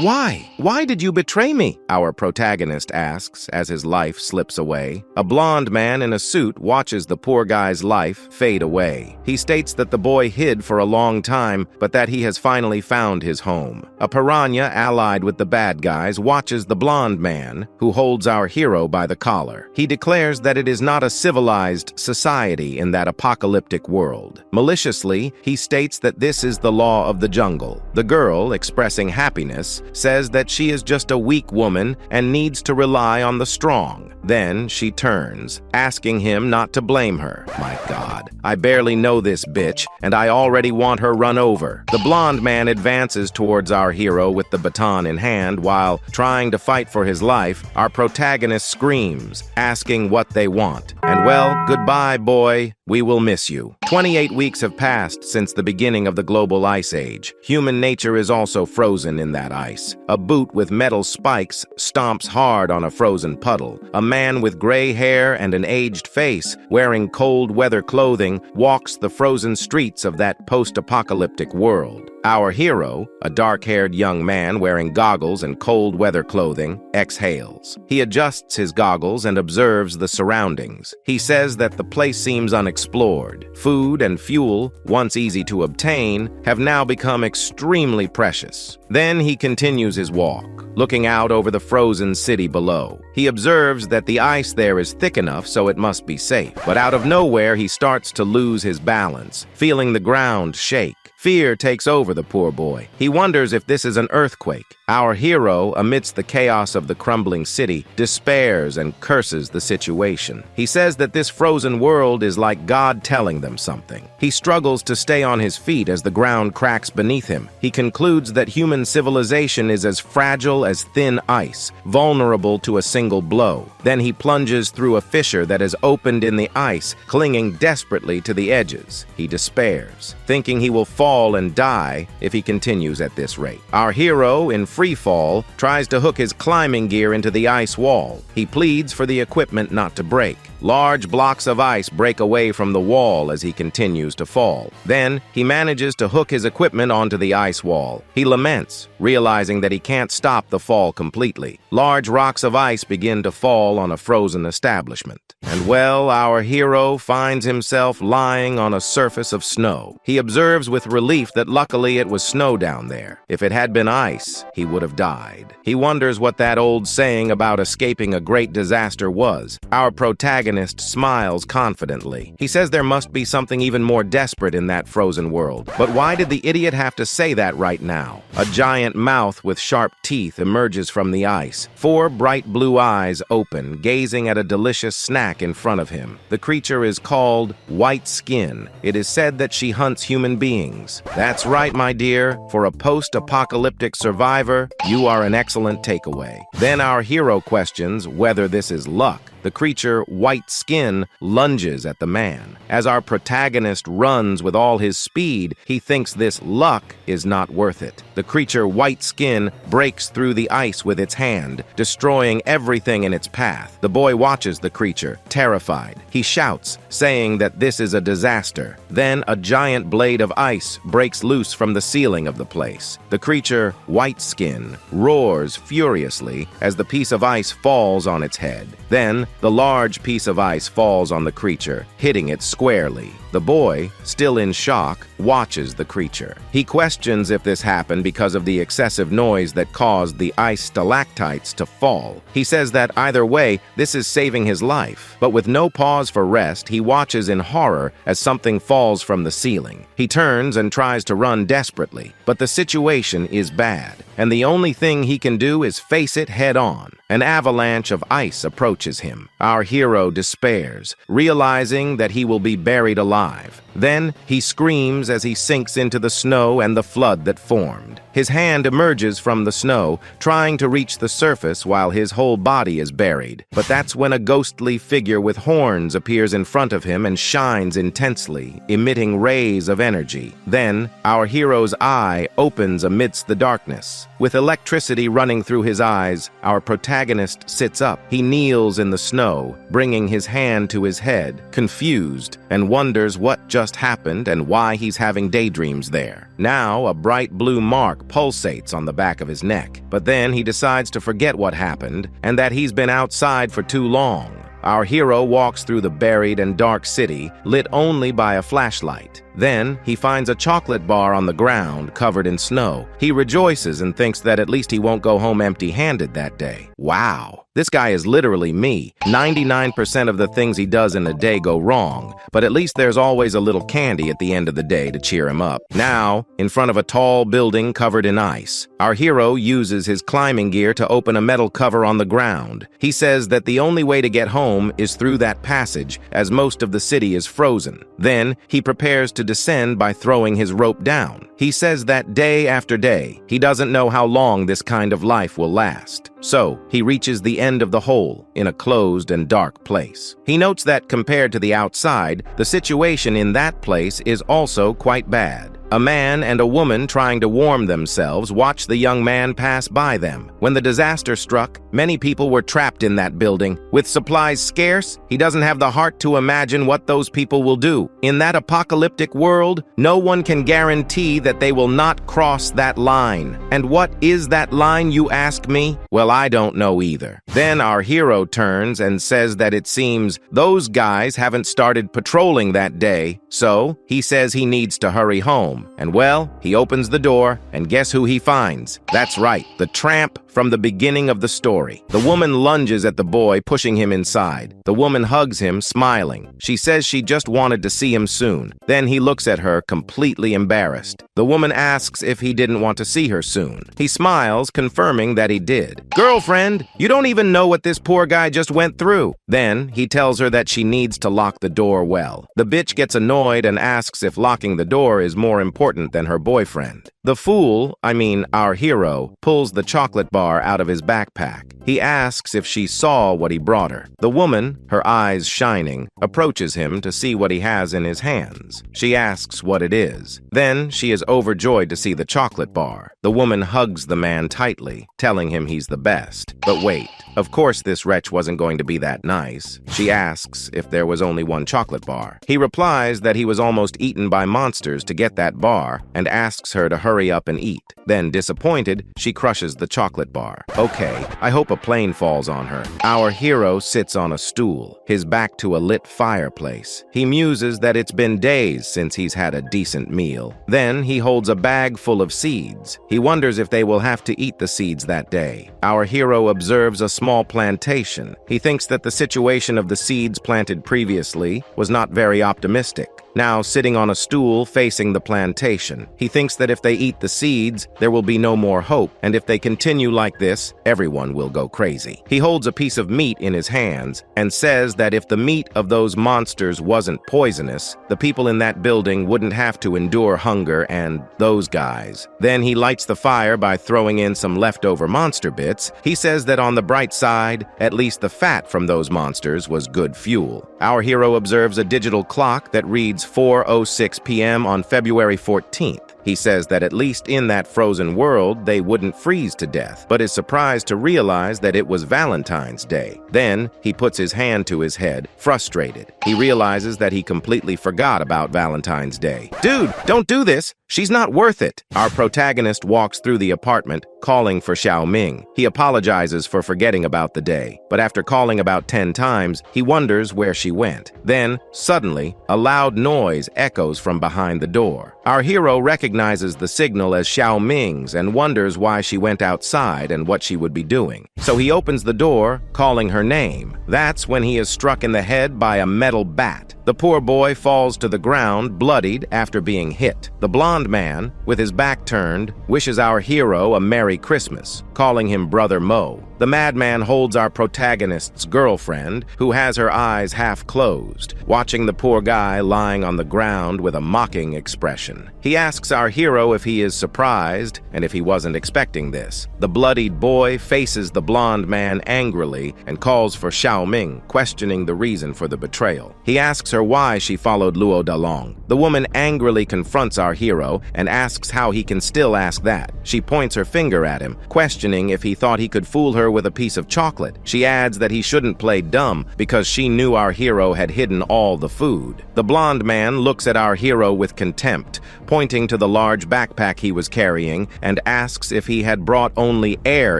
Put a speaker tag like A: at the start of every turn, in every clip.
A: Why? Why did you betray me? Our protagonist asks as his life slips away. A blonde man in a suit watches the poor guy's life fade away. He states that the boy hid for a long time, but that he has finally found his home. A piranha allied with the bad guys watches the blonde man, who holds our hero by the collar. He declares that it is not a civilized society in that apocalyptic world. Maliciously, he states that this is the law of the jungle. The girl, expressing happiness, says that she is just a weak woman and needs to rely on the strong. Then she turns, asking him not to blame her. My God, I barely know this bitch, and I already want her run over. The blonde man advances towards our hero with the baton in hand while trying to fight for his life. Our protagonist screams, asking what they want. And well, goodbye, boy. We will miss you. 28 weeks have passed since the beginning of the global ice age. Human nature is also frozen in that ice. A boot with metal spikes stomps hard on a frozen puddle. A man with gray hair and an aged face, wearing cold weather clothing, walks the frozen streets of that post-apocalyptic world. Our hero, a dark-haired young man wearing goggles and cold weather clothing, exhales. He adjusts his goggles and observes the surroundings. He says that the place seems unexplored. Food and fuel, once easy to obtain, have now become extremely precious. Then he continues his walk, looking out over the frozen city below. He observes that the ice there is thick enough so it must be safe. But out of nowhere, he starts to lose his balance, feeling the ground shake. Fear takes over the poor boy. He wonders if this is an earthquake. Our hero, amidst the chaos of the crumbling city, despairs and curses the situation. He says that this frozen world is like God telling them something. He struggles to stay on his feet as the ground cracks beneath him. He concludes that human civilization is as fragile as thin ice, vulnerable to a single blow. Then he plunges through a fissure that has opened in the ice, clinging desperately to the edges. He despairs, thinking he will fall and die if he continues at this rate. Our hero, in free fall, tries to hook his climbing gear into the ice wall. He pleads for the equipment not to break. Large blocks of ice break away from the wall as he continues to fall. Then, he manages to hook his equipment onto the ice wall. He laments, realizing that he can't stop the fall completely. Large rocks of ice begin to fall on a frozen establishment. And well, our hero finds himself lying on a surface of snow. He observes with relief that luckily it was snow down there. If it had been ice, he would have died. He wonders what that old saying about escaping a great disaster was. Our protagonist smiles confidently. He says there must be something even more desperate in that frozen world. But why did the idiot have to say that right now? A giant mouth with sharp teeth emerges from the ice. 4 bright blue eyes open, gazing at a delicious snack in front of him. The creature is called White Skin. It is said that she hunts human beings. That's right, my dear. For a post-apocalyptic survivor, you are an excellent takeaway. Then our hero questions whether this is luck. The creature, White Skin, lunges at the man. As our protagonist runs with all his speed, he thinks this luck is not worth it. The creature, White Skin, breaks through the ice with its hand, destroying everything in its path. The boy watches the creature, terrified. He shouts, saying that this is a disaster. Then a giant blade of ice breaks loose from the ceiling of the place. The creature, White Skin, roars furiously as the piece of ice falls on its head. Then, the large piece of ice falls on the creature, hitting it squarely. The boy, still in shock, watches the creature. He questions if this happened because of the excessive noise that caused the ice stalactites to fall. He says that either way, this is saving his life. But with no pause for rest, he watches in horror as something falls from the ceiling. He turns and tries to run desperately, but the situation is bad, and the only thing he can do is face it head on. An avalanche of ice approaches him. Our hero despairs, realizing that he will be buried alive. Then he screams as he sinks into the snow and the flood that formed. His hand emerges from the snow, trying to reach the surface while his whole body is buried. But that's when a ghostly figure with horns appears in front of him and shines intensely, emitting rays of energy. Then, our hero's eye opens amidst the darkness. With electricity running through his eyes, our protagonist sits up. He kneels in the snow, bringing his hand to his head, confused, and wonders what just happened and why he's having daydreams there. Now, a bright blue mark pulsates on the back of his neck. But then he decides to forget what happened and that he's been outside for too long. Our hero walks through the buried and dark city, lit only by a flashlight. Then, he finds a chocolate bar on the ground covered in snow. He rejoices and thinks that at least he won't go home empty-handed that day. Wow, this guy is literally me. 99% of the things he does in a day go wrong, but at least there's always a little candy at the end of the day to cheer him up. Now, in front of a tall building covered in ice, our hero uses his climbing gear to open a metal cover on the ground. He says that the only way to get home is through that passage, as most of the city is frozen. Then, he prepares to descend by throwing his rope down. He says that day after day, he doesn't know how long this kind of life will last. So, he reaches the end of the hole in a closed and dark place. He notes that compared to the outside, the situation in that place is also quite bad. A man and a woman trying to warm themselves watch the young man pass by them. When the disaster struck, many people were trapped in that building. With supplies scarce, he doesn't have the heart to imagine what those people will do. In that apocalyptic world, no one can guarantee that they will not cross that line. And what is that line, you ask me? Well, I don't know either. Then our hero turns and says that it seems those guys haven't started patrolling that day, so he says he needs to hurry home. And well, he opens the door, and guess who he finds? That's right, the tramp from the beginning of the story. The woman lunges at the boy, pushing him inside. The woman hugs him, smiling. She says she just wanted to see him soon. Then he looks at her, completely embarrassed. The woman asks if he didn't want to see her soon. He smiles, confirming that he did. "Girlfriend, you don't even know what this poor guy just went through." Then he tells her that she needs to lock the door well. The bitch gets annoyed and asks if locking the door is more important than her boyfriend. The fool, our hero, pulls the chocolate bar out of his backpack. He asks if she saw what he brought her. The woman, her eyes shining, approaches him to see what he has in his hands. She asks what it is. Then she is overjoyed to see the chocolate bar. The woman hugs the man tightly, telling him he's the best. But wait, of course this wretch wasn't going to be that nice. She asks if there was only one chocolate bar. He replies that he was almost eaten by monsters to get that bar and asks her to hurry up and eat. Then, disappointed, she crushes the chocolate bar. Okay, I hope a plane falls on her. Our hero sits on a stool, his back to a lit fireplace. He muses that it's been days since he's had a decent meal. Then he holds a bag full of seeds. He wonders if they will have to eat the seeds that day. Our hero observes a small plantation. He thinks that the situation of the seeds planted previously was not very optimistic. Now sitting on a stool facing the plantation, he thinks that if they eat the seeds, there will be no more hope, and if they continue like this, everyone will go crazy. He holds a piece of meat in his hands and says that if the meat of those monsters wasn't poisonous, the people in that building wouldn't have to endure hunger and those guys. Then he lights the fire by throwing in some leftover monster bits. He says that on the bright side, at least the fat from those monsters was good fuel. Our hero observes a digital clock that reads 4:06 p.m. on February 14th. He says that at least in that frozen world, they wouldn't freeze to death, but is surprised to realize that it was Valentine's Day. Then he puts his hand to his head, frustrated. He realizes that he completely forgot about Valentine's Day. "Dude, don't do this! She's not worth it!" Our protagonist walks through the apartment, calling for Xiaoming. He apologizes for forgetting about the day, but after calling about 10 times, he wonders where she went. Then, suddenly, a loud noise echoes from behind the door. Our hero recognizes the signal as Xiaoming's and wonders why she went outside and what she would be doing. So he opens the door, calling her name. That's when he is struck in the head by a metal bat. The poor boy falls to the ground, bloodied after being hit. The blonde man, with his back turned, wishes our hero a Merry Christmas, calling him Brother Mo. The madman holds our protagonist's girlfriend, who has her eyes half closed, watching the poor guy lying on the ground with a mocking expression. He asks our hero if he is surprised and if he wasn't expecting this. The bloodied boy faces the blonde man angrily and calls for Xiaoming, questioning the reason for the betrayal. He asks her why she followed Luo Dalong. The woman angrily confronts our hero hero and asks how he can still ask that. She points her finger at him, questioning if he thought he could fool her with a piece of chocolate. She adds that he shouldn't play dumb because she knew our hero had hidden all the food. The blonde man looks at our hero with contempt, pointing to the large backpack he was carrying, and asks if he had brought only air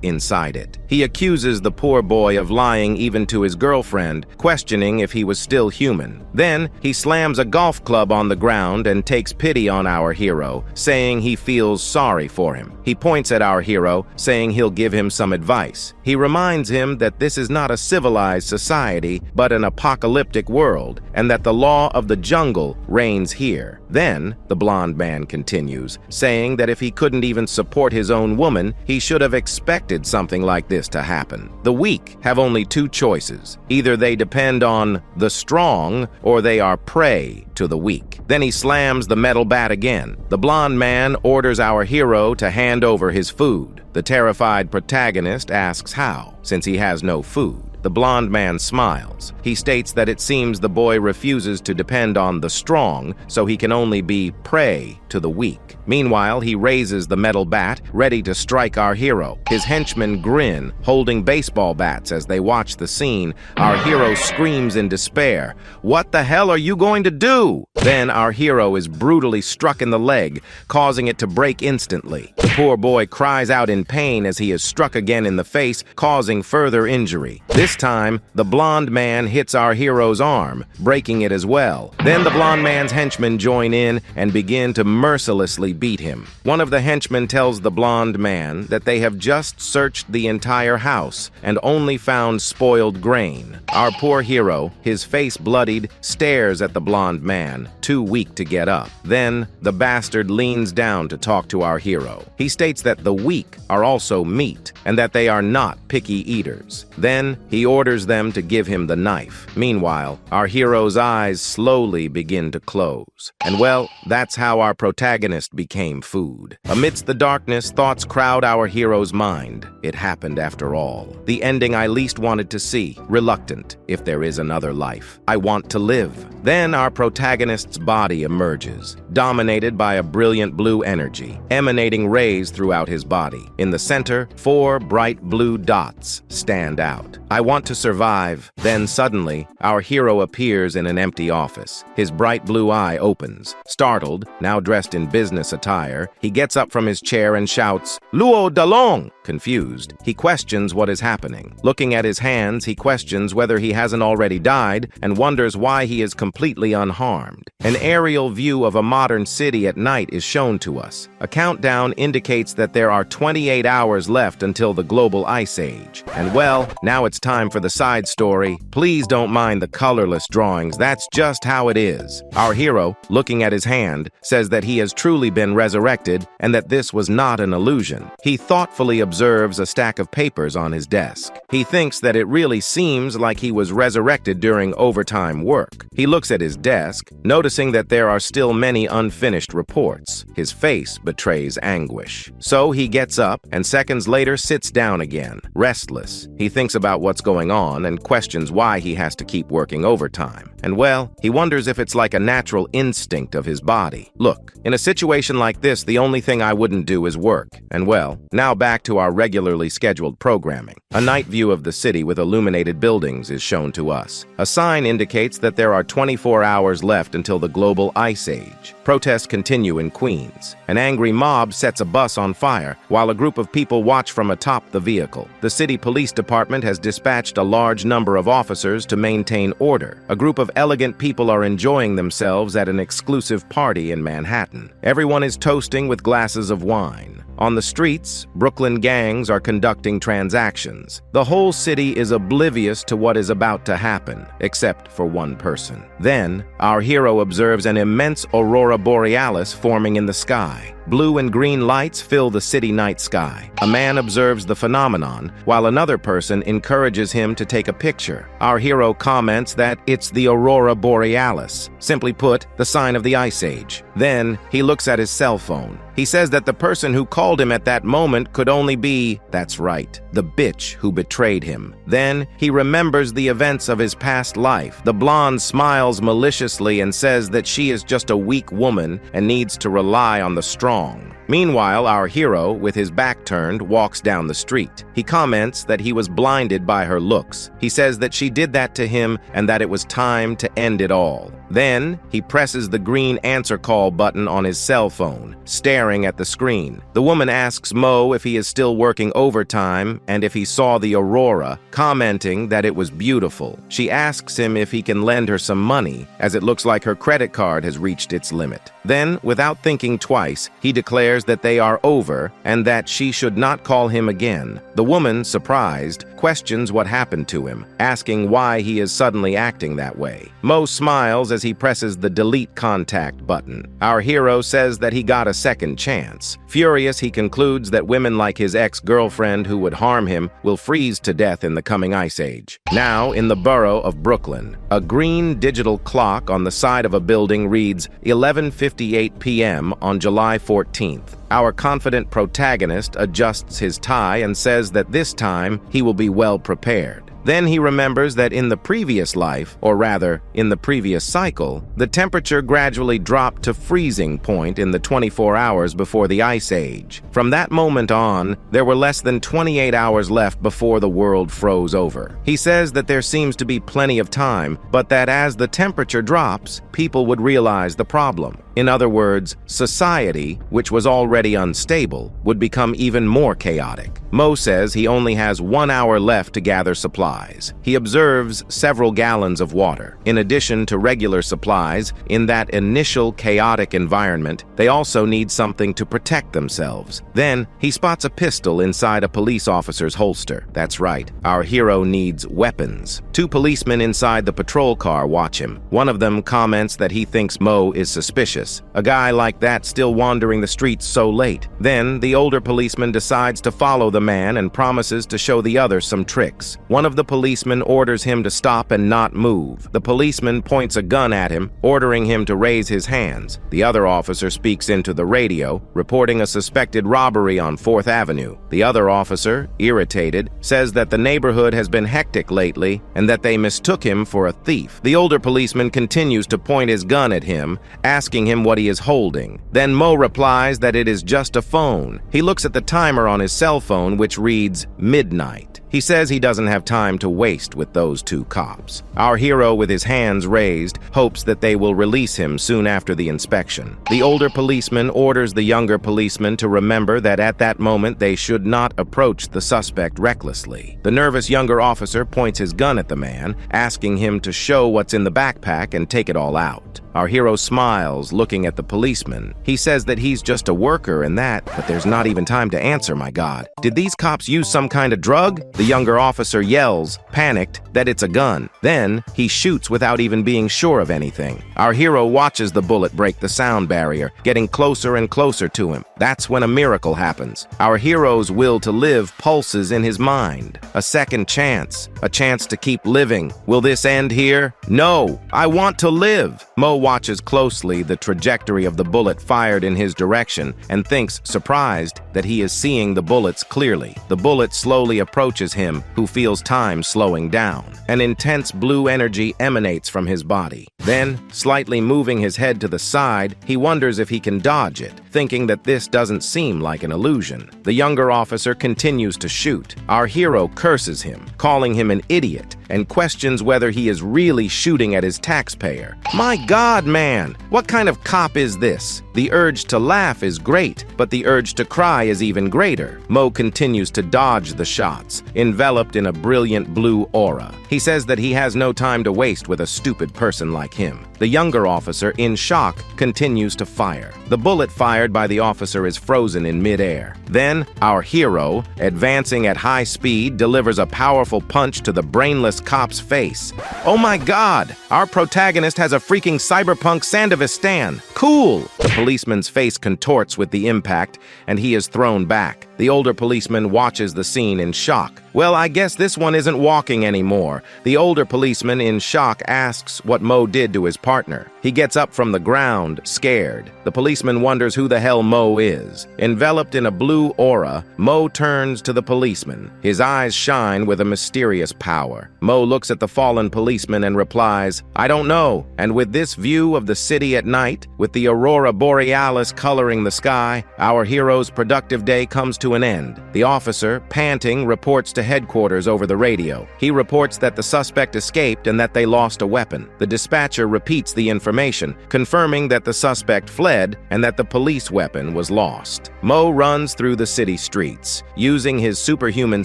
A: inside it. He accuses the poor boy of lying even to his girlfriend, questioning if he was still human. Then he slams a golf club on the ground and takes pity on our hero, saying he feels sorry for him. He points at our hero, saying he'll give him some advice. He reminds him that this is not a civilized society, but an apocalyptic world, and that the law of the jungle reigns here. Then the blonde man continues, saying that if he couldn't even support his own woman, he should have expected something like this to happen. The weak have only two choices. Either they depend on the strong, or they are prey to the weak. Then he slams the metal bat again. The blonde man orders our hero to hand over his food. The terrified protagonist asks how, since he has no food. The blonde man smiles. He states that it seems the boy refuses to depend on the strong, so he can only be prey to the weak. Meanwhile, he raises the metal bat, ready to strike our hero. His henchmen grin, holding baseball bats as they watch the scene. Our hero screams in despair, "What the hell are you going to do?" Then our hero is brutally struck in the leg, causing it to break instantly. The poor boy cries out in pain as he is struck again in the face, causing further injury. This time, the blonde man hits our hero's arm, breaking it as well. Then the blonde man's henchmen join in and begin to mercilessly beat him. One of the henchmen tells the blonde man that they have just searched the entire house and only found spoiled grain. Our poor hero, his face bloodied, stares at the blonde man, too weak to get up. Then the bastard leans down to talk to our hero. He states that the weak are also meat and that they are not picky eaters. Then he orders them to give him the knife. Meanwhile, our hero's eyes slowly begin to close. And well, that's how our protagonist became food. Amidst the darkness, thoughts crowd our hero's mind. It happened after all. The ending I least wanted to see. Reluctant, if there is another life. I want to live. Then our protagonist's body emerges, dominated by a brilliant blue energy, emanating rays throughout his body. In the center, 4 bright blue dots stand out. I want to survive. Then suddenly, our hero appears in an empty office. His bright blue eye opens. Startled, now dressed in business attire, he gets up from his chair and shouts, "Luo Dalong!" Confused, he questions what is happening. Looking at his hands, he questions whether he hasn't already died and wonders why he is completely unharmed. An aerial view of a modern city at night is shown to us. A countdown indicates that there are 28 hours left until the global ice age. And well, now it's time for the side story. Please don't mind the colorless drawings, that's just how it is. Our hero, looking at his hand, says that he has truly been resurrected and that this was not an illusion. He thoughtfully observes a stack of papers on his desk. He thinks that it really seems like he was resurrected during overtime work. He looks at his desk, noticing that there are still many unfinished reports. His face betrays anguish. So he gets up and seconds later sits down again, restless. He thinks about what's going on and questions why he has to keep working overtime. And well, he wonders if it's like a natural instinct of his body. Look, in a situation like this, the only thing I wouldn't do is work. And well, now back to our regularly scheduled programming. A night view of the city with illuminated buildings is shown to us. A sign indicates that there are 24 hours left until the global ice age. Protests continue in Queens. An angry mob sets a bus on fire while a group of people watch from atop the vehicle. The city police department has dispatched a large number of officers to maintain order. A group of elegant people are enjoying themselves at an exclusive party in Manhattan. Everyone is toasting with glasses of wine. On the streets, Brooklyn gangs are conducting transactions. The whole city is oblivious to what is about to happen, except for one person. Then, our hero observes an immense aurora borealis forming in the sky. Blue and green lights fill the city night sky. A man observes the phenomenon, while another person encourages him to take a picture. Our hero comments that it's the aurora borealis, simply put, the sign of the ice age. Then, he looks at his cell phone. He says that the person who called him at that moment could only be, that's right, the bitch who betrayed him. Then, he remembers the events of his past life. The blonde smiles maliciously and says that she is just a weak woman and needs to rely on the strong. Meanwhile, our hero, with his back turned, walks down the street. He comments that he was blinded by her looks. He says that she did that to him and that it was time to end it all. Then, he presses the green answer call button on his cell phone, staring at the screen. The woman asks Mo if he is still working overtime and if he saw the aurora, commenting that it was beautiful. She asks him if he can lend her some money, as it looks like her credit card has reached its limit. Then, without thinking twice, he declares that they are over and that she should not call him again. The woman, surprised, questions what happened to him, asking why he is suddenly acting that way. Mo smiles as he presses the delete contact button. Our hero says that he got a second chance. Furious, he concludes that women like his ex-girlfriend who would harm him will freeze to death in the coming ice age. Now, in the borough of Brooklyn, a green digital clock on the side of a building reads 11:58 p.m. on July 14th. Our confident protagonist adjusts his tie and says that this time he will be well prepared. Then he remembers that in the previous life, or rather, in the previous cycle, the temperature gradually dropped to freezing point in the 24 hours before the Ice Age. From that moment on, there were less than 28 hours left before the world froze over. He says that there seems to be plenty of time, but that as the temperature drops, people would realize the problem. In other words, society, which was already unstable, would become even more chaotic. Mo says he only has 1 hour left to gather supplies. He observes several gallons of water. In addition to regular supplies, in that initial chaotic environment, they also need something to protect themselves. Then, he spots a pistol inside a police officer's holster. That's right, our hero needs weapons. 2 policemen inside the patrol car watch him. One of them comments that he thinks Mo is suspicious. A guy like that still wandering the streets so late. Then, the older policeman decides to follow the man and promises to show the other some tricks. One of the policemen orders him to stop and not move. The policeman points a gun at him, ordering him to raise his hands. The other officer speaks into the radio, reporting a suspected robbery on 4th Avenue. The other officer, irritated, says that the neighborhood has been hectic lately and that they mistook him for a thief. The older policeman continues to point his gun at him, asking him what he is holding. Then Mo replies that it is just a phone. He looks at the timer on his cell phone, which reads midnight. He says he doesn't have time to waste with those 2 cops. Our hero, with his hands raised, hopes that they will release him soon after the inspection. The older policeman orders the younger policeman to remember that at that moment they should not approach the suspect recklessly. The nervous younger officer points his gun at the man, asking him to show what's in the backpack and take it all out. Our hero smiles, looking at the policeman. He says that he's just a worker and that, but there's not even time to answer, my God. Did these cops use some kind of drug? The younger officer yells, panicked, that it's a gun. Then, he shoots without even being sure of anything. Our hero watches the bullet break the sound barrier, getting closer and closer to him. That's when a miracle happens. Our hero's will to live pulses in his mind. A second chance. A chance to keep living. Will this end here? No! I want to live! Mo watches closely the trajectory of the bullet fired in his direction and thinks, surprised, that he is seeing the bullets clearly. The bullet slowly approaches him, who feels time slowing down. An intense blue energy emanates from his body. Then, slightly moving his head to the side, he wonders if he can dodge it, thinking that this doesn't seem like an illusion. The younger officer continues to shoot. Our hero curses him, calling him an idiot, and questions whether he is really shooting at his taxpayer. My God, man! What kind of cop is this? The urge to laugh is great, but the urge to cry is even greater. Mo continues to dodge the shots, enveloped in a brilliant blue aura. He says that he has no time to waste with a stupid person like him. The younger officer, in shock, continues to fire. The bullet fired by the officer is frozen in midair. Then, our hero, advancing at high speed, delivers a powerful punch to the brainless cop's face. Oh my God! Our protagonist has a freaking cyberpunk Sandivistan. Cool! The policeman's face contorts with the impact, and he is thrown back. The older policeman watches the scene in shock. "Well, I guess this one isn't walking anymore." The older policeman in shock asks what Mo did to his partner. He gets up from the ground, scared. The policeman wonders who the hell Mo is. Enveloped in a blue aura, Mo turns to the policeman. His eyes shine with a mysterious power. Mo looks at the fallen policeman and replies, "I don't know." And with this view of the city at night, with the aurora borealis coloring the sky, our hero's productive day comes to an end. The officer, panting, reports to headquarters over the radio. He reports that the suspect escaped and that they lost a weapon. The dispatcher repeats the information, confirming that the suspect fled and that the police weapon was lost. Mo runs through the city streets, using his superhuman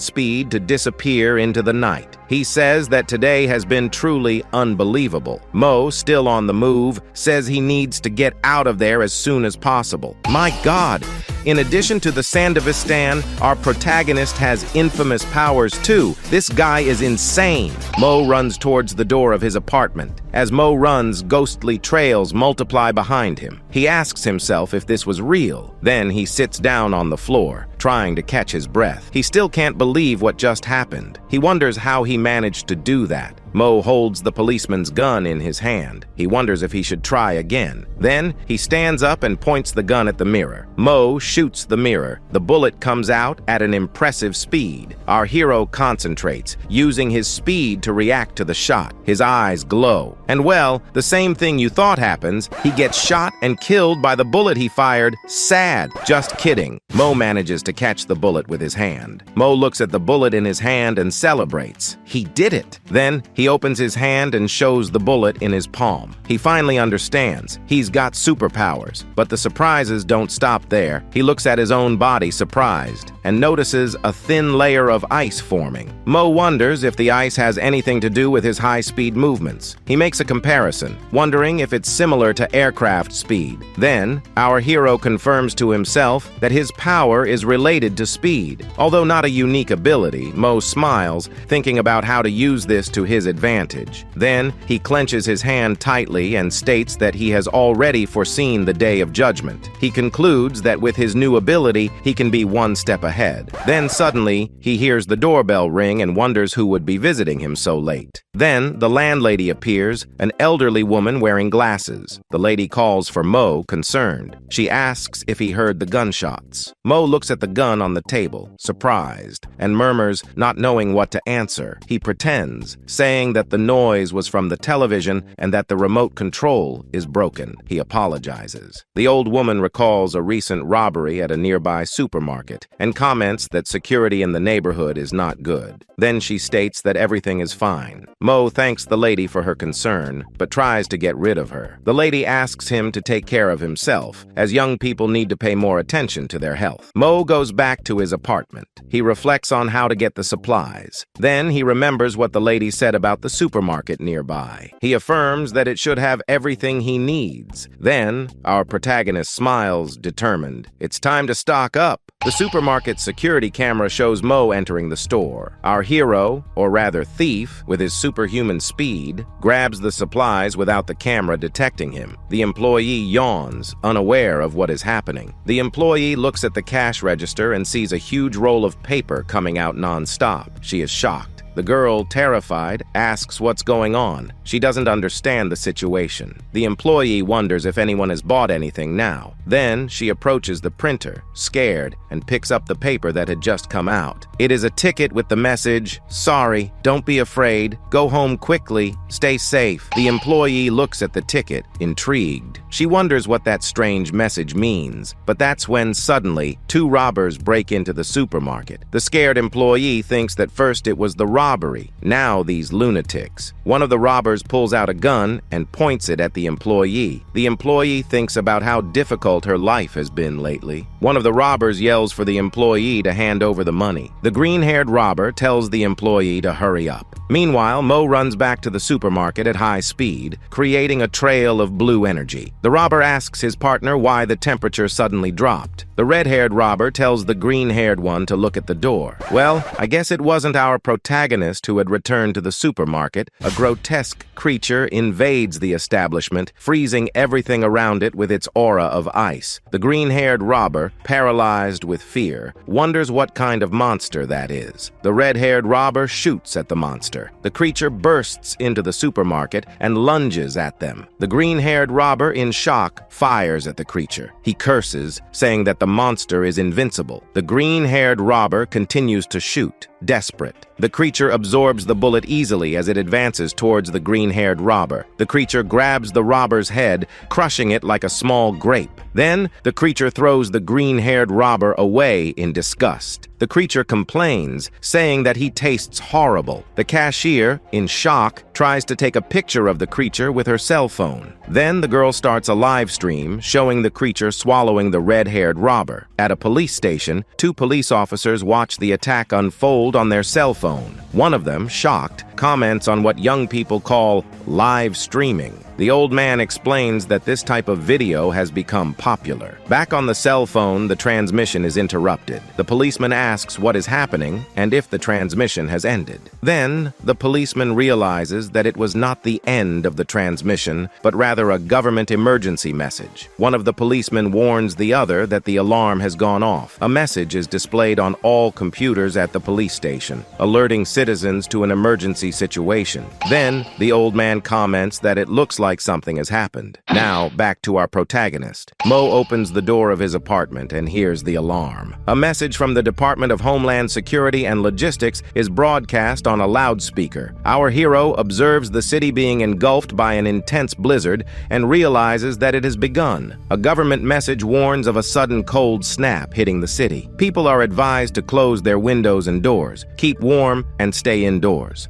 A: speed to disappear into the night. He says that today has been truly unbelievable. Mo, still on the move, says he needs to get out of there as soon as possible. My God! In addition to the Sandavistan, our protagonist has infamous powers too. This guy is insane. Mo runs towards the door of his apartment. As Mo runs, ghostly trails multiply behind him. He asks himself if this was real. Then he sits down on the floor, trying to catch his breath. He still can't believe what just happened. He wonders how he managed to do that. Mo holds the policeman's gun in his hand. He wonders if he should try again. Then he stands up and points the gun at the mirror. Mo shoots the mirror. The bullet comes out at an impressive speed. Our hero concentrates, using his speed to react to the shot. His eyes glow. And well, the same thing you thought happens. He gets shot and killed by the bullet he fired. Sad. Just kidding. Mo manages to catch the bullet with his hand. Mo looks at the bullet in his hand and celebrates. He did it. Then he opens his hand and shows the bullet in his palm. He finally understands. He's got superpowers. But the surprises don't stop there. He looks at his own body surprised and notices a thin layer of ice forming. Mo wonders if the ice has anything to do with his high-speed movements. He makes a comparison, wondering if it's similar to aircraft speed. Then, our hero confirms to himself that his power is related to speed. Although not a unique ability, Mo smiles, thinking about how to use this to his advantage. Then, he clenches his hand tightly and states that he has already foreseen the day of judgment. He concludes that with his new ability, he can be one step ahead. Then suddenly, he hears the doorbell ring and wonders who would be visiting him so late. Then, the landlady appears, an elderly woman wearing glasses. The lady calls for Mo, concerned. She asks if he heard the gunshots. Mo looks at the gun on the table, surprised, and murmurs, not knowing what to answer. He pretends, saying that the noise was from the television and that the remote control is broken. He apologizes. The old woman recalls a recent robbery at a nearby supermarket and comments that security in the neighborhood is not good. Then she states that everything is fine. Mo thanks the lady for her concern, but tries to get rid of her. The lady asks him to take care of himself, as young people need to pay more attention to their health. Mo goes back to his apartment. He reflects on how to get the supplies. Then he remembers what the lady said about the supermarket nearby. He affirms that it should have everything he needs. Then, our protagonist smiles, determined. It's time to stock up. The supermarket's security camera shows Mo entering the store. Our hero, or rather thief, with his superhuman speed, grabs the supplies without the camera detecting him. The employee yawns, unaware of what is happening. The employee looks at the cash register and sees a huge roll of paper coming out non-stop. She is shocked. The girl, terrified, asks what's going on. She doesn't understand the situation. The employee wonders if anyone has bought anything now. Then she approaches the printer, scared, and picks up the paper that had just come out. It is a ticket with the message, "Sorry, don't be afraid, go home quickly, stay safe." The employee looks at the ticket, intrigued. She wonders what that strange message means, but that's when suddenly 2 robbers break into the supermarket. The scared employee thinks that first it was the robbery, now these lunatics. One of the robbers pulls out a gun and points it at the employee. The employee thinks about how difficult her life has been lately. One of the robbers yells for the employee to hand over the money. The green-haired robber tells the employee to hurry up. Meanwhile, Mo runs back to the supermarket at high speed, creating a trail of blue energy. The robber asks his partner why the temperature suddenly dropped. The red-haired robber tells the green-haired one to look at the door. Well, I guess it wasn't our protagonist who had returned to the supermarket. A grotesque creature invades the establishment, freezing everything around it with its aura of ice. The green-haired robber, paralyzed with fear, wonders what kind of monster that is. The red-haired robber shoots at the monster. The creature bursts into the supermarket and lunges at them. The green-haired robber, in shock, fires at the creature. He curses, saying that the monster is invincible. The green-haired robber continues to shoot, desperate. The creature absorbs the bullet easily as it advances towards the green-haired robber. The creature grabs the robber's head, crushing it like a small grape. Then, the creature throws the green-haired robber away in disgust. The creature complains, saying that he tastes horrible. The cashier, in shock, tries to take a picture of the creature with her cell phone. Then the girl starts a live stream showing the creature swallowing the red-haired robber. At a police station, 2 police officers watch the attack unfold on their cell phone. One of them, shocked, comments on what young people call live streaming. The old man explains that this type of video has become popular. Back on the cell phone, the transmission is interrupted. The policeman asks what is happening and if the transmission has ended. Then, the policeman realizes that it was not the end of the transmission, but rather a government emergency message. One of the policemen warns the other that the alarm has gone off. A message is displayed on all computers at the police station, alerting citizens to an emergency situation. Then, the old man comments that it looks like something has happened. Now, back to our protagonist. Mo opens the door of his apartment and hears the alarm. A message from the Department of Homeland Security and Logistics is broadcast on a loudspeaker. Our hero observes the city being engulfed by an intense blizzard and realizes that it has begun. A government message warns of a sudden cold snap hitting the city. People are advised to close their windows and doors, keep warm, and stay indoors.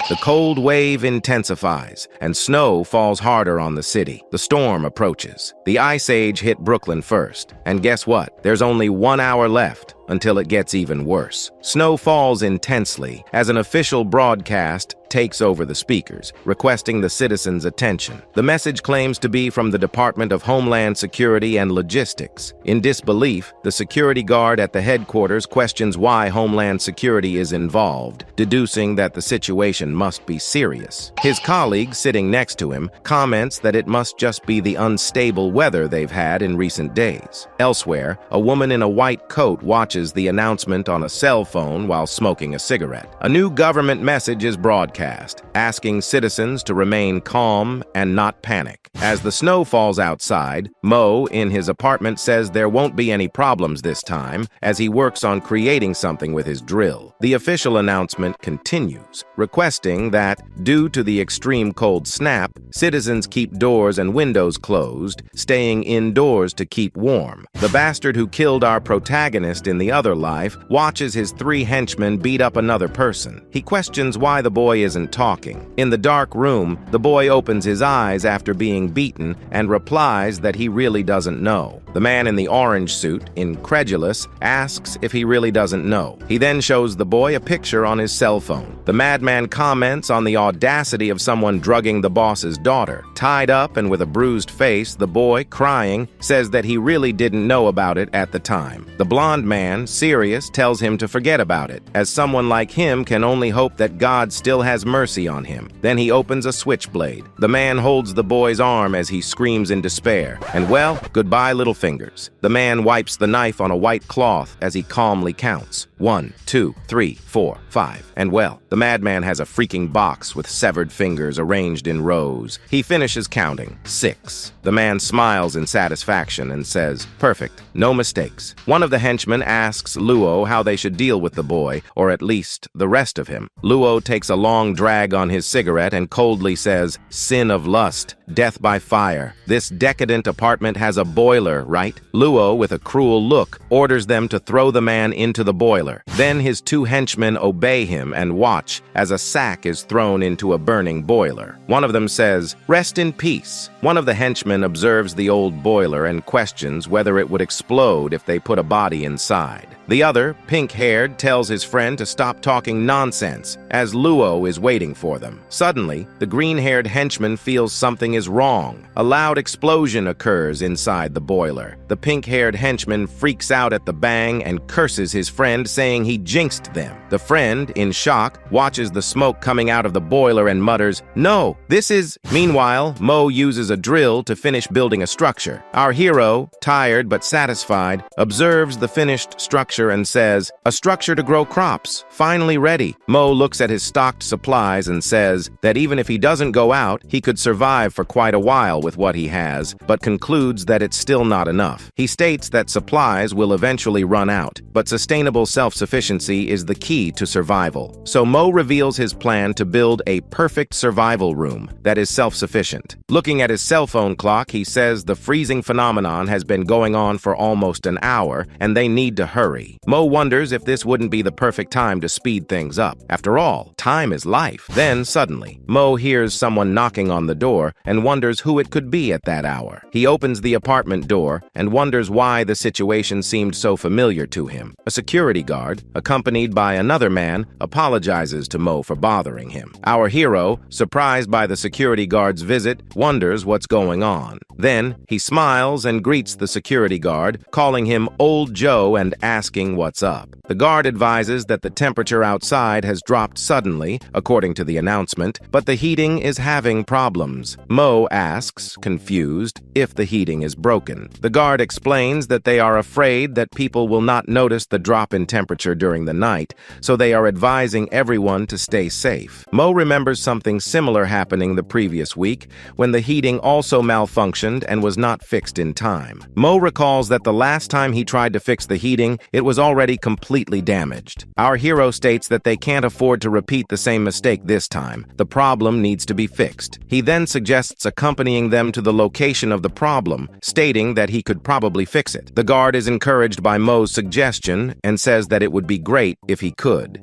A: The cold wave intensifies, and snow falls harder on the city. The storm approaches. The Ice Age hit Brooklyn first. And guess what? There's only 1 hour left until it gets even worse. Snow falls intensely as an official broadcast takes over the speakers, requesting the citizens' attention. The message claims to be from the Department of Homeland Security and Logistics. In disbelief, the security guard at the headquarters questions why Homeland Security is involved, deducing that the situation must be serious. His colleague, sitting next to him, comments that it must just be the unstable weather they've had in recent days. Elsewhere, a woman in a white coat watches the announcement on a cell phone while smoking a cigarette. A new government message is broadcast, asking citizens to remain calm and not panic. As the snow falls outside, Mo, in his apartment, says there won't be any problems this time as he works on creating something with his drill. The official announcement continues, requesting that, due to the extreme cold snap, citizens keep doors and windows closed, staying indoors to keep warm. The bastard who killed our protagonist in the other life watches his 3 henchmen beat up another person. He questions why the boy isn't talking. In the dark room, the boy opens his eyes after being beaten and replies that he really doesn't know. The man in the orange suit, incredulous, asks if he really doesn't know. He then shows the boy a picture on his cell phone. The madman comments on the audacity of someone drugging the boss's daughter. Tied up and with a bruised face, the boy, crying, says that he really didn't know about it at the time. The blonde man, serious, tells him to forget about it, as someone like him can only hope that God still has mercy on him. Then he opens a switchblade. The man holds the boy's arm as he screams in despair. And well, goodbye, little fingers. The man wipes the knife on a white cloth as he calmly counts. 1, 2, 3, 4, 5. And well, the madman has a freaking box with severed fingers arranged in rows. He finishes counting. 6. The man smiles in satisfaction and says, "Perfect, no mistakes." One of the henchmen asks Luo how they should deal with the boy, or at least the rest of him. Luo takes a long drag on his cigarette and coldly says, "Sin of lust, death by fire. This decadent apartment has a boiler, right?" Luo, with a cruel look, orders them to throw the man into the boiler. Then his 2 henchmen obey him and watch as a sack is thrown into a burning boiler. One of them says, "Rest in peace." One of the henchmen observes the old boiler and questions whether it would explode if they put a body inside. The other, pink-haired, tells his friend to stop talking nonsense, as Luo is waiting for them. Suddenly, the green-haired henchman feels something is wrong. A loud explosion occurs inside the boiler. The pink-haired henchman freaks out at the bang and curses his friend, saying he jinxed them. The friend, in shock, watches the smoke coming out of the boiler and mutters, "No, this is..." Meanwhile, Mo uses a drill to finish building a structure. Our hero, tired but satisfied, observes the finished structure and says, "A structure to grow crops, finally ready." Mo looks at his stocked supplies and says that even if he doesn't go out, he could survive for quite a while with what he has, but concludes that it's still not enough. He states that supplies will eventually run out, but sustainable self-sufficiency is the key to survival. So Mo reveals his plan to build a perfect survival room that is self-sufficient. Looking at his cell phone clock, he says the freezing phenomenon has been going on for almost an hour, and they need to hurry. Mo wonders if this wouldn't be the perfect time to speed things up. After all, time is life. Then, suddenly, Mo hears someone knocking on the door and wonders who it could be at that hour. He opens the apartment door and wonders why the situation seemed so familiar to him. A security guard, accompanied by another man, apologizes to Mo for bothering him. Our hero, surprised by the security guard's visit, wonders what's going on. Then, he smiles and greets the security guard, calling him Old Joe and asking what's up. The guard advises that the temperature outside has dropped suddenly, according to the announcement, but the heating is having problems. Mo asks, confused, if the heating is broken. The guard explains that they are afraid that people will not notice the drop in temperature during the night, so they are advising everyone to stay safe. Mo remembers something similar happening the previous week, when the heating also malfunctioned and was not fixed in time. Mo recalls that the last time he tried to fix the heating, it was already completely damaged. Our hero states that they can't afford to repeat the same mistake this time. The problem needs to be fixed. He then suggests accompanying them to the location of the problem, stating that he could probably fix it. The guard is encouraged by Mo's suggestion and says that it would be great if he could.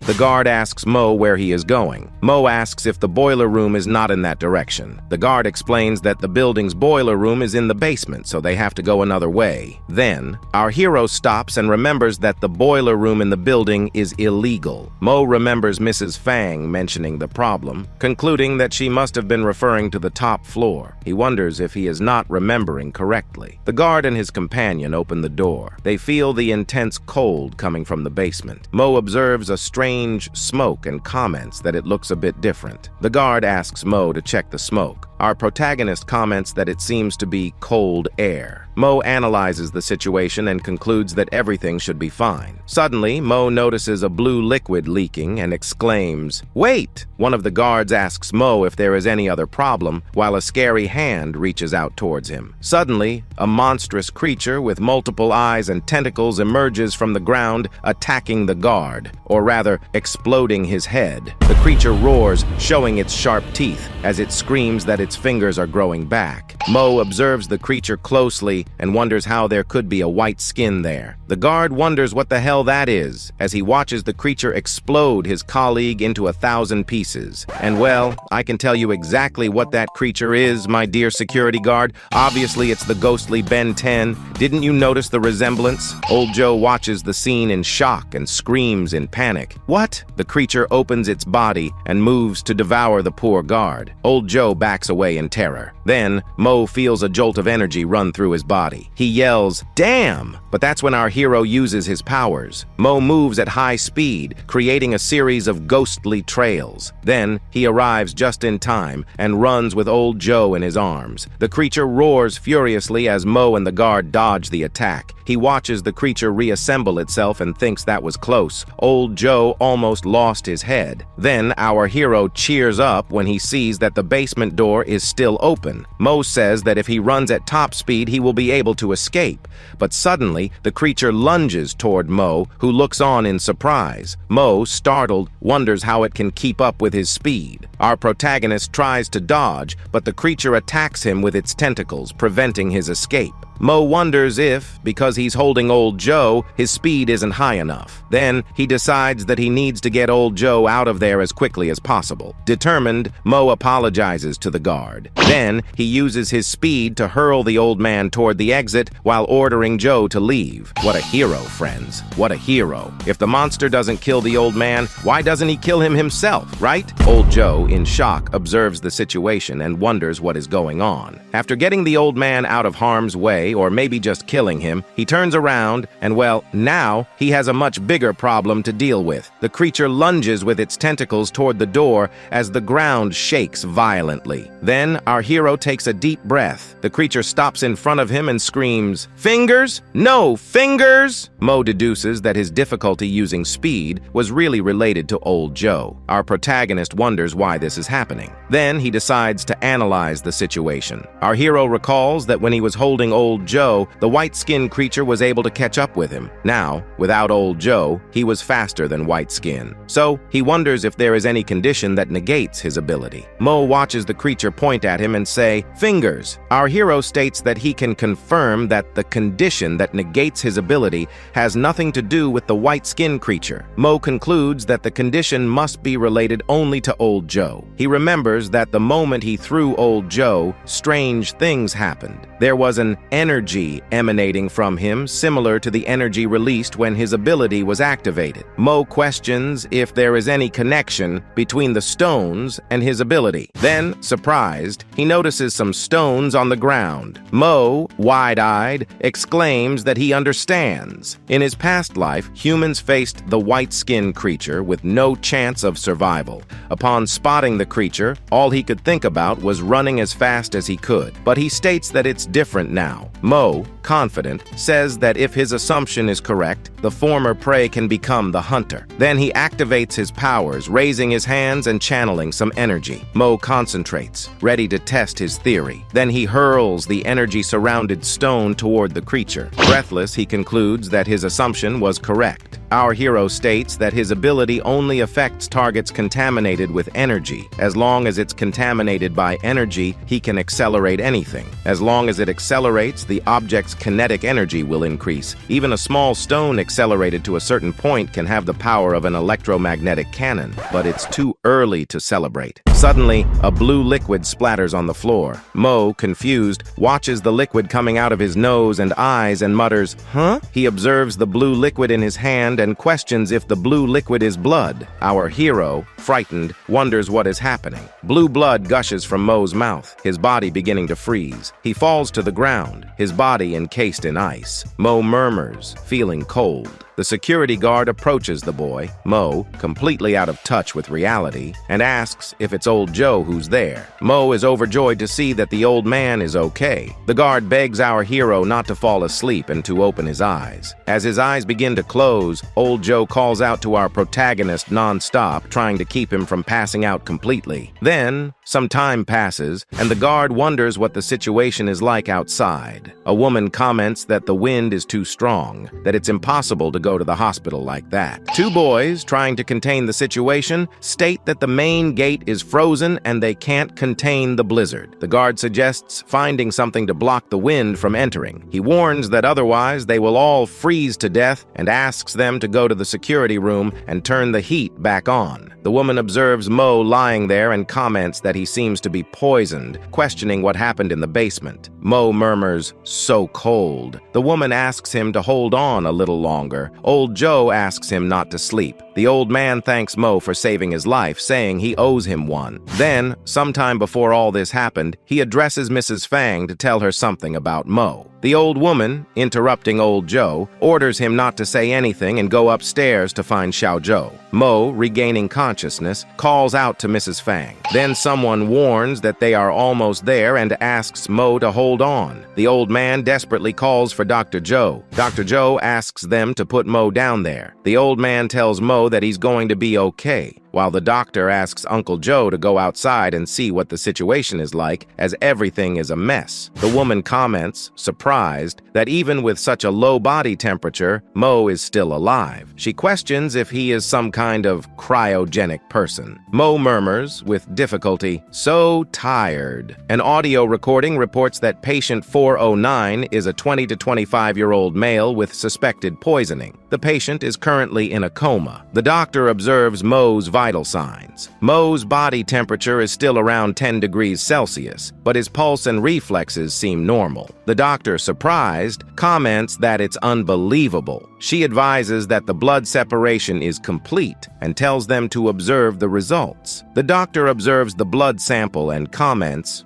A: The guard asks Mo where he is going. Mo asks if the boiler room is not in that direction. The guard explains that the building's boiler room is in the basement, so they have to go another way. Then, our hero stops and remembers that the boiler room in the building is illegal. Mo remembers Mrs. Fang mentioning the problem, concluding that she must have been referring to the top floor. He wonders if he is not remembering correctly. The guard and his companion open the door. They feel the intense cold coming from the basement. Mo observes a strange smoke and comments that it looks a bit different. The guard asks Mo to check the smoke. Our protagonist comments that it seems to be cold air. Mo analyzes the situation and concludes that everything should be fine. Suddenly, Mo notices a blue liquid leaking and exclaims, "Wait!" One of the guards asks Mo if there is any other problem, while a scary hand reaches out towards him. Suddenly, a monstrous creature with multiple eyes and tentacles emerges from the ground, attacking the guard, or rather, exploding his head. The creature roars, showing its sharp teeth, as it screams that its fingers are growing back. Mo observes the creature closely and wonders how there could be a white skin there. The guard wonders what the hell that is, as he watches the creature explode his colleague into 1,000 pieces. And well, I can tell you exactly what that creature is, my dear security guard. Obviously, it's the ghostly Ben 10. Didn't you notice the resemblance? Old Joe watches the scene in shock and screams in panic. What? The creature opens its body and moves to devour the poor guard. Old Joe backs away in terror. Then, Mo feels a jolt of energy run through his body. He yells, "Damn!" But that's when our hero uses his powers. Mo moves at high speed, creating a series of ghostly trails. Then, he arrives just in time and runs with Old Joe in his arms. The creature roars furiously as Mo and the guard dodge the attack. He watches the creature reassemble itself and thinks that was close. Old Joe almost lost his head. Then, our hero cheers up when he sees that the basement door is still open. Mo says that if he runs at top speed, he will be able to escape. But suddenly, the creature lunges toward Mo, who looks on in surprise. Mo, startled, wonders how it can keep up with his speed. Our protagonist tries to dodge, but the creature attacks him with its tentacles, preventing his escape. Mo wonders if, because he's holding old Joe, his speed isn't high enough. Then, he decides that he needs to get old Joe out of there as quickly as possible. Determined, Mo apologizes to the guard. Then, he uses his speed to hurl the old man toward the exit while ordering Joe to leave. What a hero, friends. What a hero. If the monster doesn't kill the old man, why doesn't he kill him himself, right? Old Joe, in shock, observes the situation and wonders what is going on. After getting the old man out of harm's way, or maybe just killing him, he turns around and, well, now he has a much bigger problem to deal with. The creature lunges with its tentacles toward the door as the ground shakes violently. Then, our hero takes a deep breath. The creature stops in front of him and screams, "Fingers? No fingers!" Mo deduces that his difficulty using speed was really related to old Joe. Our protagonist wonders why this is happening. Then he decides to analyze the situation. Our hero recalls that when he was holding old Joe, the white-skinned creature was able to catch up with him. Now, without old Joe, he was faster than white skin. So, he wonders if there is any condition that negates his ability. Mo watches the creature point at him and say, "Fingers." Our hero states that he can confirm that the condition that negates his ability has nothing to do with the white-skinned creature. Mo concludes that the condition must be related only to old Joe. He remembers that the moment he threw old Joe, strange things happened. There was an energy emanating from him similar to the energy released when his ability was activated. Mo questions if there is any connection between the stones and his ability. Then, surprised, he notices some stones on the ground. Mo, wide-eyed, exclaims that he understands. In his past life, humans faced the white-skinned creature with no chance of survival. Upon spotting the creature, all he could think about was running as fast as he could. But he states that it's different now. Mo, confident, says that if his assumption is correct, the former prey can become the hunter. Then he activates his powers, raising his hands and channeling some energy. Mo concentrates, ready to test his theory. Then he hurls the energy-surrounded stone toward the creature. Breathless, he concludes that his assumption was correct. Our hero states that his ability only affects targets contaminated with energy. As long as it's contaminated by energy, he can accelerate anything. As long as it accelerates, the object's kinetic energy will increase. Even a small stone accelerated to a certain point can have the power of an electromagnetic cannon, but it's too early to celebrate. Suddenly, a blue liquid splatters on the floor. Mo, confused, watches the liquid coming out of his nose and eyes and mutters, "Huh?" He observes the blue liquid in his hand and questions if the blue liquid is blood. Our hero, frightened, wonders what is happening. Blue blood gushes from Mo's mouth, his body beginning to freeze. He falls to the ground, his body encased in ice. Mo murmurs, feeling cold. The security guard approaches the boy, Mo, completely out of touch with reality, and asks if it's old Joe who's there. Mo is overjoyed to see that the old man is okay. The guard begs our hero not to fall asleep and to open his eyes. As his eyes begin to close, old Joe calls out to our protagonist non-stop, trying to keep him from passing out completely. Then, some time passes, and the guard wonders what the situation is like outside. A woman comments that the wind is too strong, that it's impossible to go to the hospital like that. Two boys, trying to contain the situation, state that the main gate is frozen and they can't contain the blizzard. The guard suggests finding something to block the wind from entering. He warns that otherwise they will all freeze to death and asks them to go to the security room and turn the heat back on. The woman observes Mo lying there and comments that he seems to be poisoned, questioning what happened in the basement. Mo murmurs, "So cold." The woman asks him to hold on a little longer. Old Joe asks him not to sleep. The old man thanks Mo for saving his life, saying he owes him one. Then, sometime before all this happened, he addresses Mrs. Fang to tell her something about Mo. The old woman, interrupting old Joe, orders him not to say anything and go upstairs to find Xiao Zhou. Mo, regaining consciousness, calls out to Mrs. Fang. Then someone warns that they are almost there and asks Mo to hold on. The old man desperately calls for Dr. Zhou. Dr. Zhou asks them to put Mo down there. The old man tells Mo that he's going to be okay. while the doctor asks Uncle Joe to go outside and see what the situation is like, as everything is a mess. The woman comments, surprised, that even with such a low body temperature, Mo is still alive. She questions if he is some kind of cryogenic person. Mo murmurs, with difficulty, "So tired." An audio recording reports that patient 409 is a 20 to 25-year-old male with suspected poisoning. The patient is currently in a coma. The doctor observes Mo's vital signs. Mo's body temperature is still around 10 degrees Celsius, but his pulse and reflexes seem normal. The doctor, surprised, comments that it's unbelievable. She advises that the blood separation is complete and tells them to observe the results. The doctor observes the blood sample and comments,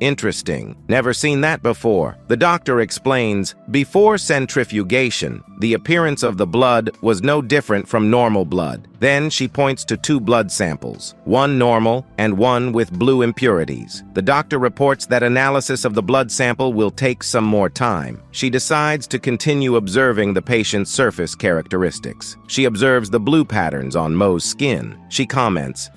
A: interesting. Never seen that before. The doctor explains, before centrifugation, the appearance of the blood was no different from normal blood. Then she points to 2 blood samples, one normal and one with blue impurities. The doctor reports that analysis of the blood sample will take some more time. She decides to continue observing the patient's surface characteristics. She observes the blue patterns on Mo's skin. She comments,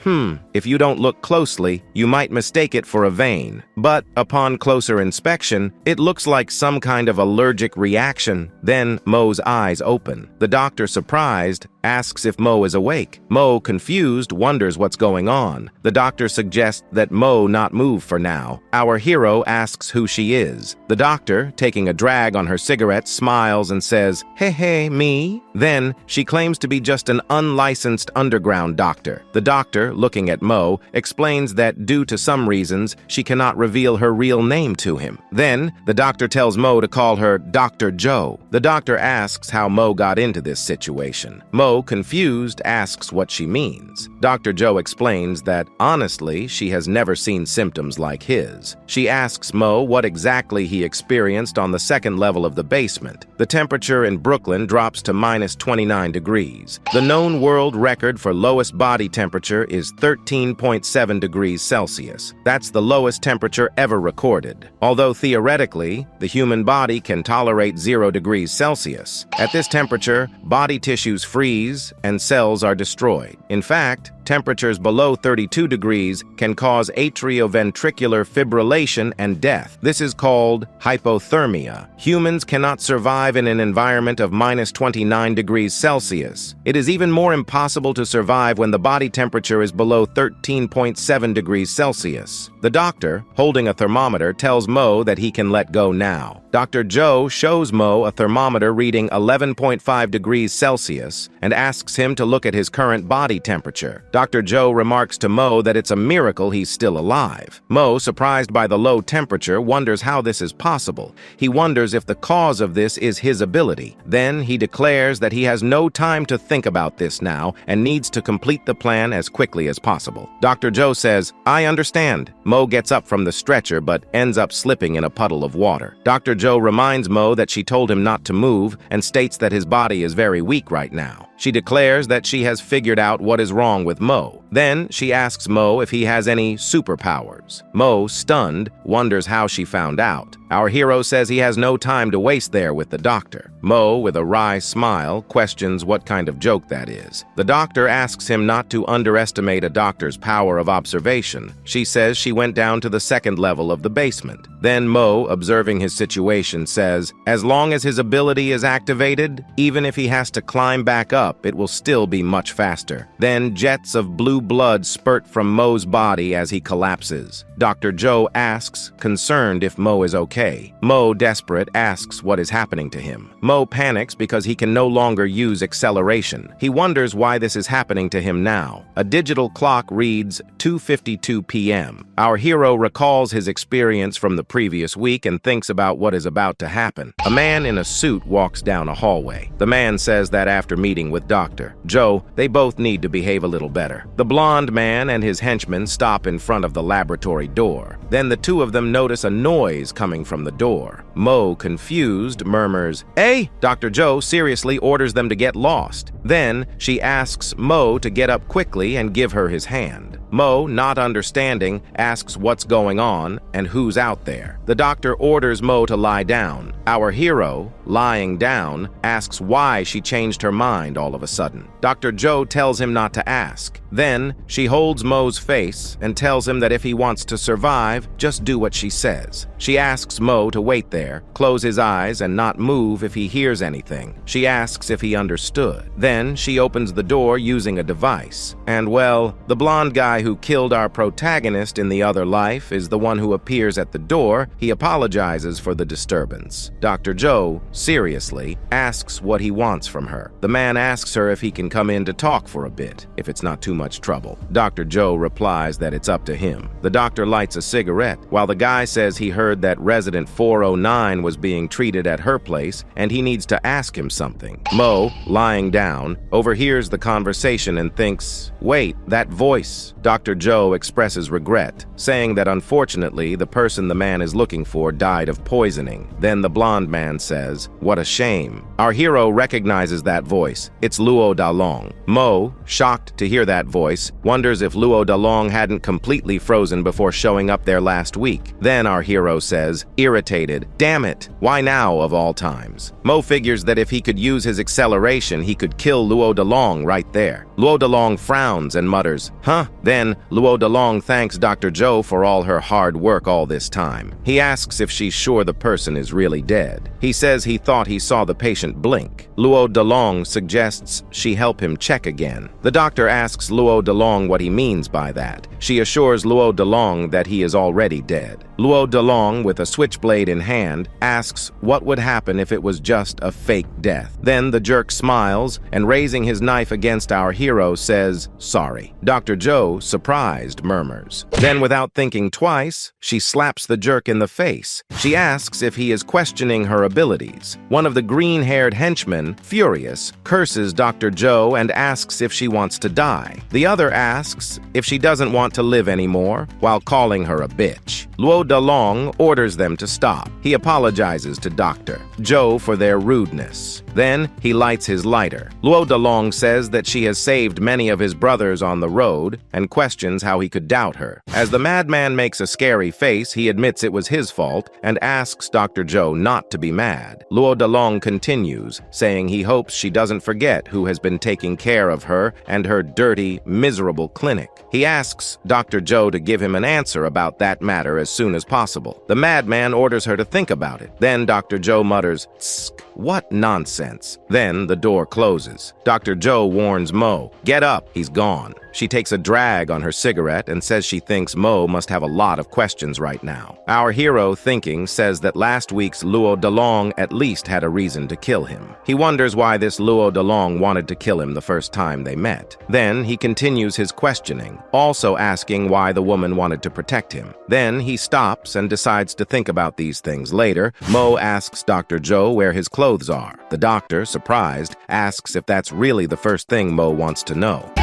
A: if you don't look closely, you might mistake it for a vein. But upon closer inspection, it looks like some kind of allergic reaction. Then Mo's eyes open. The doctor, surprised, asks if Mo is awake. Mo, confused, wonders what's going on. The doctor suggests that Mo not move for now. Our hero asks who she is. The doctor, taking a drag on her cigarette, smiles and says, hey, me? Then she claims to be just an unlicensed underground doctor. The doctor, looking at Mo, explains that due to some reasons, she cannot reveal her real name to him. Then the doctor tells Mo to call her Dr. Joe. The doctor asks how Mo got into this situation. Mo, confused, asks what she means. Dr. Joe explains that, honestly, she has never seen symptoms like his. She asks Mo what exactly he experienced on the 2nd level of the basement. The temperature in Brooklyn drops to minus 29 degrees. The known world record for lowest body temperature is 13.7 degrees Celsius. That's the lowest temperature ever recorded. Although theoretically, the human body can tolerate 0 degrees Celsius. At this temperature, body tissues freeze and cells are destroyed. In fact, temperatures below 32 degrees can cause atrioventricular fibrillation and death. This is called hypothermia. Humans cannot survive in an environment of minus 29 degrees Celsius. It is even more impossible to survive when the body temperature is below 13.7 degrees Celsius. The doctor, holding a thermometer, tells Mo that he can let go now. Dr. Joe shows Mo a thermometer reading 11.5 degrees Celsius and asks him to look at his current body temperature. Dr. Joe remarks to Mo that it's a miracle he's still alive. Mo, surprised by the low temperature, wonders how this is possible. He wonders if the cause of this is his ability. Then he declares that he has no time to think about this now and needs to complete the plan as quickly as possible. Dr. Joe says, "I understand." Mo gets up from the stretcher but ends up slipping in a puddle of water. Dr. Joe reminds Mo that she told him not to move and states that his body is very weak right now. She declares that she has figured out what is wrong with Mo. Then she asks Mo if he has any superpowers. Mo, stunned, wonders how she found out. Our hero says he has no time to waste there with the doctor. Mo, with a wry smile, questions what kind of joke that is. The doctor asks him not to underestimate a doctor's power of observation. She says she went down to the 2nd level of the basement. Then Mo, observing his situation, says, as long as his ability is activated, even if he has to climb back up, it will still be much faster. Then jets of blue blood spurt from Mo's body as he collapses. Dr. Joe asks, concerned, if Mo is okay. Mo, desperate, asks what is happening to him. Mo panics because he can no longer use acceleration. He wonders why this is happening to him now. A digital clock reads 2:52 p.m. Our hero recalls his experience from the previous week and thinks about what is about to happen. A man in a suit walks down a hallway. The man says that after meeting with Dr. Joe, they both need to behave a little better. The blonde man and his henchman stop in front of the laboratory door. Then the two of them notice a noise coming from the door. Mo, confused, murmurs, "Hey!" Dr. Joe seriously orders them to get lost. Then she asks Mo to get up quickly and give her his hand. Mo, not understanding, asks what's going on and who's out there. The doctor orders Mo to lie down. Our hero, lying down, asks why she changed her mind all of a sudden. Dr. Joe tells him not to ask. Then, she holds Mo's face and tells him that if he wants to survive, just do what she says. She asks Mo to wait there, close his eyes, and not move if he hears anything. She asks if he understood. Then, she opens the door using a device. And well, the blonde guy who killed our protagonist in the other life is the one who appears at the door. He apologizes for the disturbance. Dr. Joe, seriously, asks what he wants from her. The man asks her if he can come in to talk for a bit, if it's not too much trouble. Dr. Joe replies that it's up to him. The doctor lights a cigarette, while the guy says he heard that resident 409 was being treated at her place and he needs to ask him something. Mo, lying down, overhears the conversation and thinks, wait, that voice. Dr. Joe expresses regret, saying that unfortunately the person the man is looking for died of poisoning. Then the blonde man says, what a shame. Our hero recognizes that voice. It's Luo Dalong. Mo, shocked to hear that voice, wonders if Luo Dalong hadn't completely frozen before showing up there last week. Then our hero says, irritated, damn it, why now of all times? Mo figures that if he could use his acceleration, he could kill Luo Dalong right there. Luo Dalong frowns and mutters, huh? Then Luo Dalong thanks Dr. Joe for all her hard work all this time. He asks if she's sure the person is really dead. He says he thought he saw the patient blink. Luo Dalong suggests she help him check again. The doctor asks Luo Dalong what he means by that. She assures Luo Dalong that he is already dead. Luo Dalong, with a switchblade in hand, asks what would happen if it was just a fake death. Then the jerk smiles and, raising his knife against our hero, says, sorry. Dr. Joe, surprised, murmurs. Then, without thinking twice, she slaps the jerk in the face. She asks if he is questioning her abilities. One of the green-haired henchmen, furious, curses Dr. Joe and asks if she wants to die. The other asks if she doesn't want to live anymore, while calling her a bitch. Luo Dalong orders them to stop. He apologizes to Dr. Joe for their rudeness. Then he lights his lighter. Luo Dalong says that she has saved many of his brothers on the road and questions how he could doubt her. As the madman makes a scary face, he admits it was his fault and asks Dr. Joe not to be mad. Luo Dalong continues, saying he hopes she doesn't forget who has been taking care of her and her dirty, miserable clinic. He asks Dr. Joe to give him an answer about that matter as soon as possible. The madman orders her to think about it. Then Dr. Joe mutters, tsk, what nonsense. Then the door closes. Dr. Joe warns Mo, get up, he's gone. She takes a drag on her cigarette and says she thinks Mo must have a lot of questions right now. Our hero, thinking, says that last week's Luo Dalong at least had a reason to kill him. He wonders why this Luo Dalong wanted to kill him the first time they met. Then he continues his questioning, also asking why the woman wanted to protect him. Then he stops and decides to think about these things later. Mo asks Dr. Joe where his clothes are. The doctor, surprised, asks if that's really the first thing Mo wants to know.